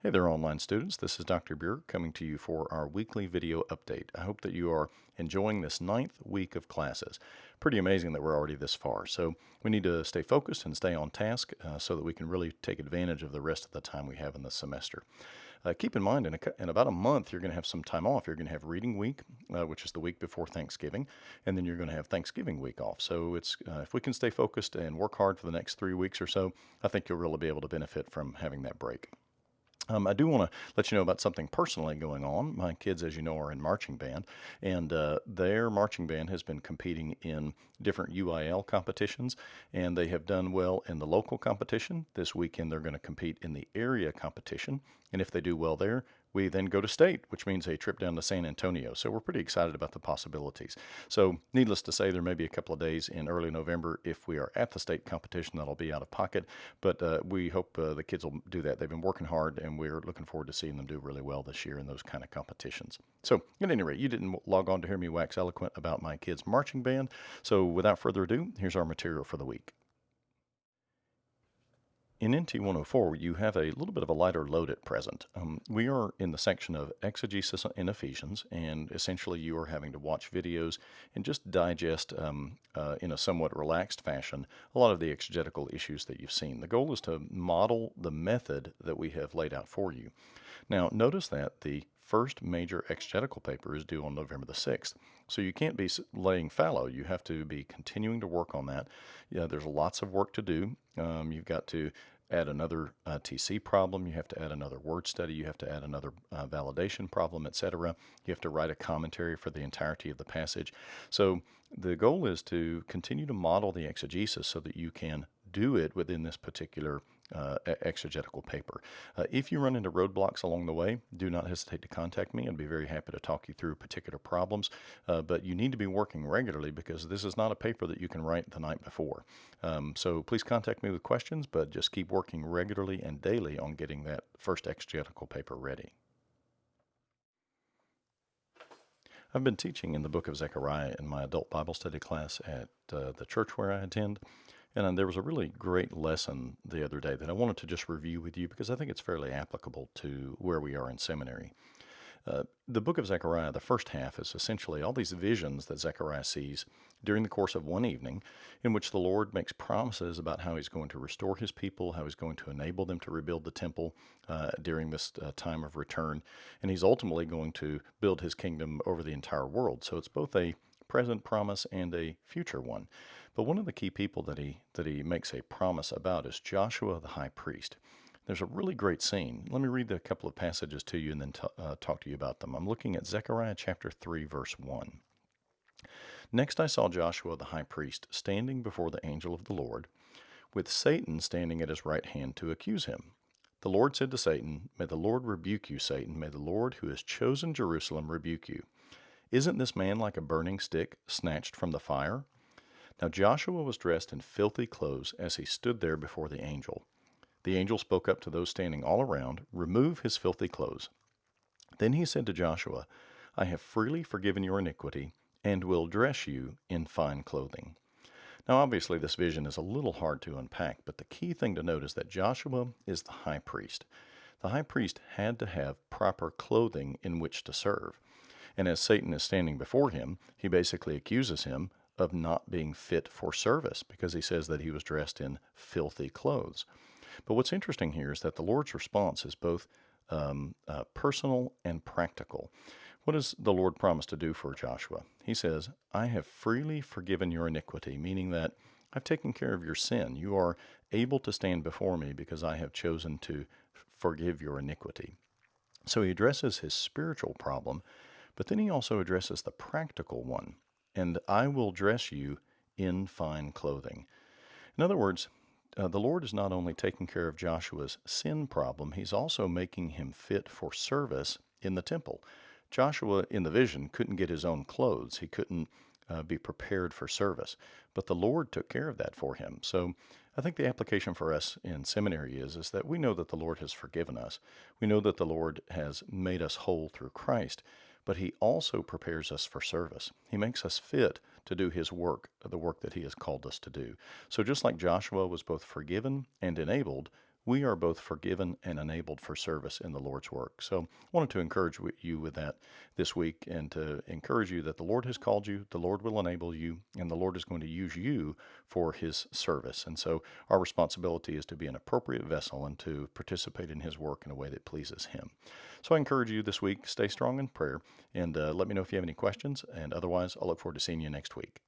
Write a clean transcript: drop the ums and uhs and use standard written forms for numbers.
Hey there, online students. This is Dr. Buer coming to you for our weekly video update. I hope that you are enjoying this ninth week of classes. Pretty amazing that we're already this far. So we need to stay focused and stay on task so that we can really take advantage of the rest of the time we have in the semester. Keep in mind, in about a month, you're going to have some time off. You're going to have reading week, which is the week before Thanksgiving, and then you're going to have Thanksgiving week off. So if we can stay focused and work hard for the next 3 weeks or so, I think you'll really be able to benefit from having that break. I do want to let you know about something personally going on. My kids, as you know, are in marching band, and their marching band has been competing in different UIL competitions, and they have done well in the local competition. This weekend, they're going to compete in the area competition, and if they do well there, we then go to state, which means a trip down to San Antonio. So we're pretty excited about the possibilities. So needless to say, there may be a couple of days in early November if we are at the state competition that'll be out of pocket, but we hope the kids will do that. They've been working hard, and we're looking forward to seeing them do really well this year in those kind of competitions. So at any rate, you didn't log on to hear me wax eloquent about my kids' marching band. So without further ado, here's our material for the week. In NT104, you have a little bit of a lighter load at present. We are in the section of exegesis in Ephesians, and essentially you are having to watch videos and just digest in a somewhat relaxed fashion a lot of the exegetical issues that you've seen. The goal is to model the method that we have laid out for you. Now, notice that the first major exegetical paper is due on November the 6th. So you can't be laying fallow. You have to be continuing to work on that. Yeah, there's lots of work to do. You've got to add another TC problem. You have to add another word study. You have to add another validation problem, etc. You have to write a commentary for the entirety of the passage. So the goal is to continue to model the exegesis so that you can do it within this particular exegetical paper. If you run into roadblocks along the way, do not hesitate to contact me. I'd be very happy to talk you through particular problems, but you need to be working regularly because this is not a paper that you can write the night before. So please contact me with questions, but just keep working regularly and daily on getting that first exegetical paper ready. I've been teaching in the book of Zechariah in my adult Bible study class at the church where I attend. And there was a really great lesson the other day that I wanted to just review with you because I think it's fairly applicable to where we are in seminary. The book of Zechariah, the first half, is essentially all these visions that Zechariah sees during the course of one evening in which the Lord makes promises about how he's going to restore his people, how he's going to enable them to rebuild the temple during this time of return, and he's ultimately going to build his kingdom over the entire world. So it's both a present promise and a future one. But one of the key people that he makes a promise about is Joshua the high priest. There's a really great scene. Let me read a couple of passages to you and then talk to you about them. I'm looking at Zechariah chapter 3, verse 1. Next I saw Joshua the high priest standing before the angel of the Lord, with Satan standing at his right hand to accuse him. The Lord said to Satan, "May the Lord rebuke you, Satan. May the Lord who has chosen Jerusalem rebuke you. Isn't this man like a burning stick snatched from the fire?" Now Joshua was dressed in filthy clothes as he stood there before the angel. The angel spoke up to those standing all around, "Remove his filthy clothes." Then he said to Joshua, "I have freely forgiven your iniquity, and will dress you in fine clothing." Now obviously this vision is a little hard to unpack, but the key thing to note is that Joshua is the high priest. The high priest had to have proper clothing in which to serve. And as Satan is standing before him, he basically accuses him of not being fit for service because he says that he was dressed in filthy clothes. But what's interesting here is that the Lord's response is both personal and practical. What does the Lord promise to do for Joshua? He says, "I have freely forgiven your iniquity," meaning that I've taken care of your sin. You are able to stand before me because I have chosen to forgive your iniquity. So he addresses his spiritual problem, but then he also addresses the practical one. "And I will dress you in fine clothing." In other words, the Lord is not only taking care of Joshua's sin problem, he's also making him fit for service in the temple. Joshua, in the vision, couldn't get his own clothes. He couldn't be prepared for service. But the Lord took care of that for him. So I think the application for us in seminary is that we know that the Lord has forgiven us. We know that the Lord has made us whole through Christ. But he also prepares us for service. He makes us fit to do his work, the work that he has called us to do. So just like Joshua was both forgiven and enabled, we are both forgiven and enabled for service in the Lord's work. So I wanted to encourage you with that this week, and to encourage you that the Lord has called you, the Lord will enable you, and the Lord is going to use you for his service. And so our responsibility is to be an appropriate vessel and to participate in his work in a way that pleases him. So I encourage you this week, stay strong in prayer, and let me know if you have any questions. And otherwise, I'll look forward to seeing you next week.